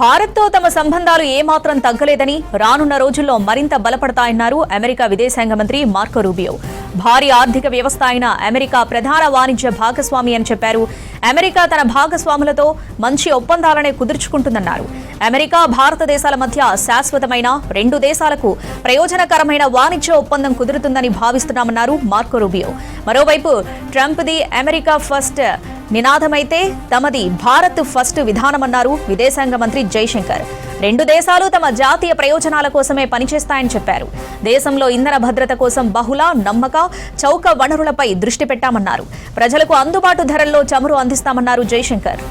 భారత్తో తమ సంబంధాలు ఏమాత్రం తగ్గలేదని రానున్న రోజుల్లో మరింత బలపడతాయన్నారు అమెరికా విదేశాంగ మంత్రి మార్కో రూబియో. భారీ ఆర్థిక వ్యవస్థ అయిన అమెరికా ప్రధాన వాణిజ్య భాగస్వామి అని చెప్పారు. అమెరికా తన భాగస్వాములతో మంచి ఒప్పందాలనే కుదుర్చుకుంటుందన్నారు. అమెరికా భారతదేశాల మధ్య శాశ్వతమైన రెండు దేశాలకు ప్రయోజనకరమైన వాణిజ్య ఒప్పందం కుదురుతుందని భావిస్తున్నామన్నారు మార్కో రూబియో. మరోవైపు ట్రంప్ది అమెరికా ఫస్ట్ నినాదమైతే తమది భారత్ ఫస్ట్ విధానమన్నారు విదేశాంగ మంత్రి జైశంకర్. రెండు దేశాలు తమ జాతీయ ప్రయోజనాల కోసమే పనిచేస్తాయని చెప్పారు. దేశంలో ఇంధన భద్రత కోసం బహుళ నమ్మక చౌక వనరులపై దృష్టి పెట్టామన్నారు. ప్రజలకు అందుబాటు ధరల్లో చమురు అందిస్తామన్నారు Jaishankar.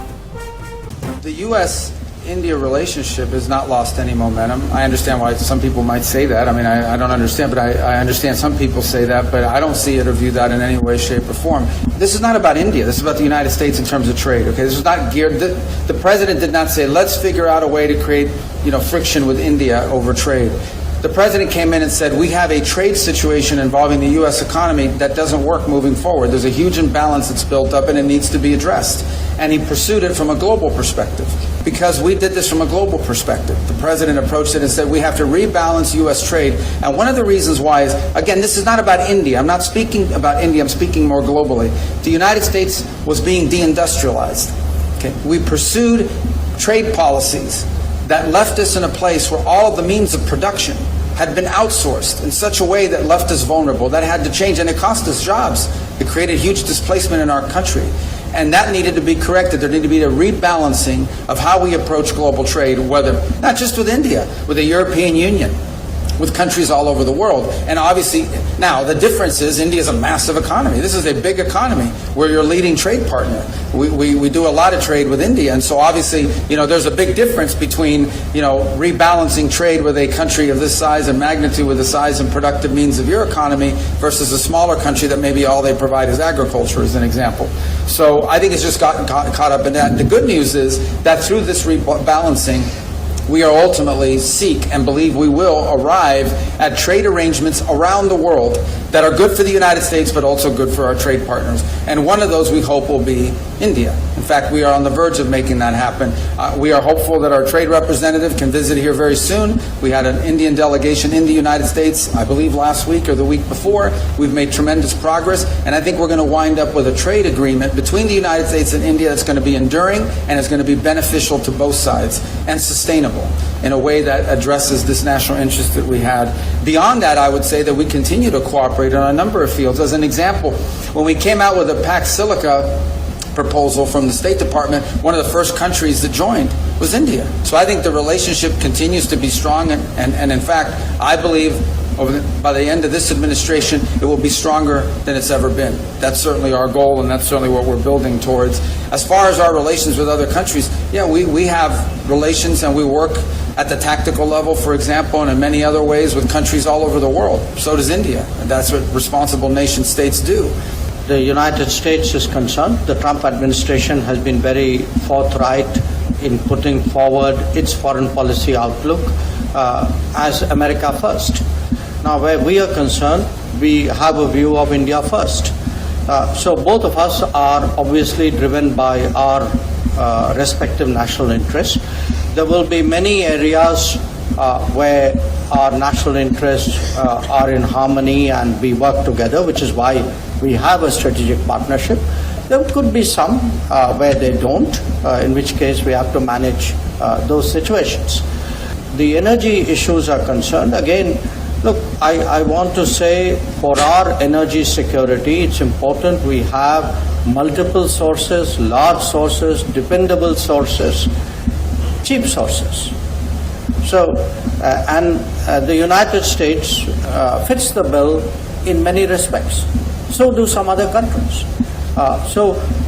India relationship has not lost any momentum. I understand why some people might say that. I mean, I don't understand, but I understand some people say that, but I don't see it or view that in any way, shape, or form. This is not about India. This is about the United States in terms of trade, okay? This is not geared... The president did not say, let's figure out a way to create, friction with India over trade. The president came in and said, we have a trade situation involving the U.S. economy that doesn't work moving forward. There's a huge imbalance that's built up and it needs to be addressed. And he pursued it from a global perspective. Because we did this from a global perspective. The president approached it and said, we have to rebalance U.S. trade. And one of the reasons why is, again, this is not about India. I'm not speaking about India. I'm speaking more globally. The United States was being deindustrialized. Okay? We pursued trade policies that left us in a place where all of the means of production had been outsourced in such a way that left us vulnerable. That had to change, and it cost us jobs. It created huge displacement in our country. And that needed to be corrected. There needed to be a rebalancing of how we approach global trade, whether not just with India, with the European Union, with countries all over the world. And obviously, now the difference is India is a massive economy. This is a big economy. We're your leading trade partner. We do a lot of trade with India. And so obviously, there's a big difference between, rebalancing trade with a country of this size and magnitude with the size and productive means of your economy versus a smaller country that maybe all they provide is agriculture, as an example. So I think it's just gotten caught up in that. And the good news is that through this rebalancing, we are ultimately seek and believe we will arrive at trade arrangements around the world that are good for the United States but also good for our trade partners. And one of those we hope will be India. In fact, we are on the verge of making that happen. We are hopeful that our trade representative can visit here very soon. We had an Indian delegation in the United States, I believe last week or the week before. We've made tremendous progress, and I think we're going to wind up with a trade agreement between the United States and India that's going to be enduring and is going to be beneficial to both sides and sustainable in a way that addresses this national interest that we had. Beyond that, I would say that we continue to cooperate on a number of fields. As an example, when we came out with a Pax Silica proposal from the State Department, one of the first countries that joined was India. So I think the relationship continues to be strong, and in fact, I believe by the end of this administration, it will be stronger than it's ever been. That's certainly our goal, and that's certainly what we're building towards. As far as our relations with other countries, we have relations and we work at the tactical level, for example, and in many other ways with countries all over the world. So does India, and that's what responsible nation states do. The United States is concerned. The Trump administration has been very forthright in putting forward its foreign policy outlook as America first. Now, where we are concerned, we have a view of India first. So both of us are obviously driven by our respective national interests. There will be many areas where our national interests are in harmony and we work together, which is why we have a strategic partnership. There could be some where they don't, in which case we have to manage those situations. The energy issues are concerned. Again, look, I want to say for our energy security, it's important we have multiple sources, large sources, dependable sources, cheap sources. So, the United States fits the bill in many respects. So do some other countries. So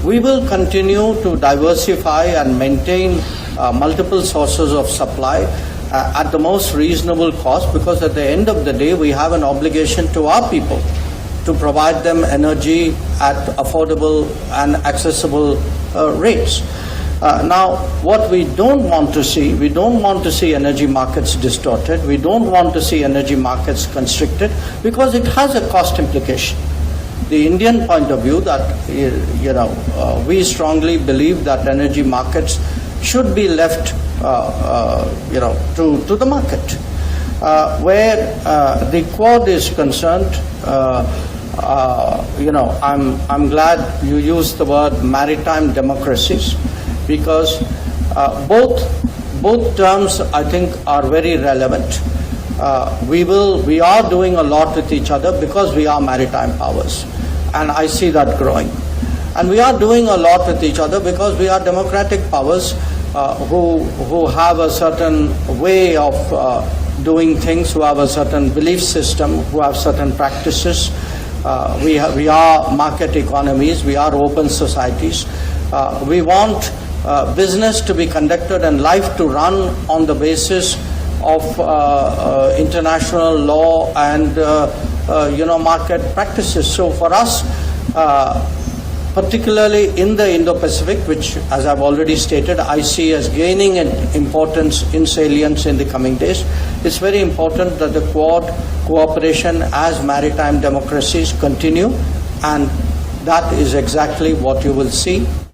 we will continue to diversify and maintain multiple sources of supply at the most reasonable cost, because at the end of the day we have an obligation to our people to provide them energy at affordable and accessible rates. Now, what we don't want to see energy markets distorted. We don't want to see energy markets constricted, because it has a cost implication. The Indian point of view that, we strongly believe that energy markets should be left, to the market. Where the Quad is concerned, I'm glad you used the word maritime democracies, because both terms I think are very relevant. We are doing a lot with each other because we are maritime powers, and I see that growing. And we are doing a lot with each other because we are democratic powers who have a certain way of doing things, who have a certain belief system, who have certain practices. We are market economies, we are open societies. We want business to be conducted and life to run on the basis of international law and market practices. So for us, particularly in the Indo-Pacific, which, as I've already stated, I see as gaining in importance in salience in the coming days, it's very important that the Quad cooperation as maritime democracies continue, and that is exactly what you will see.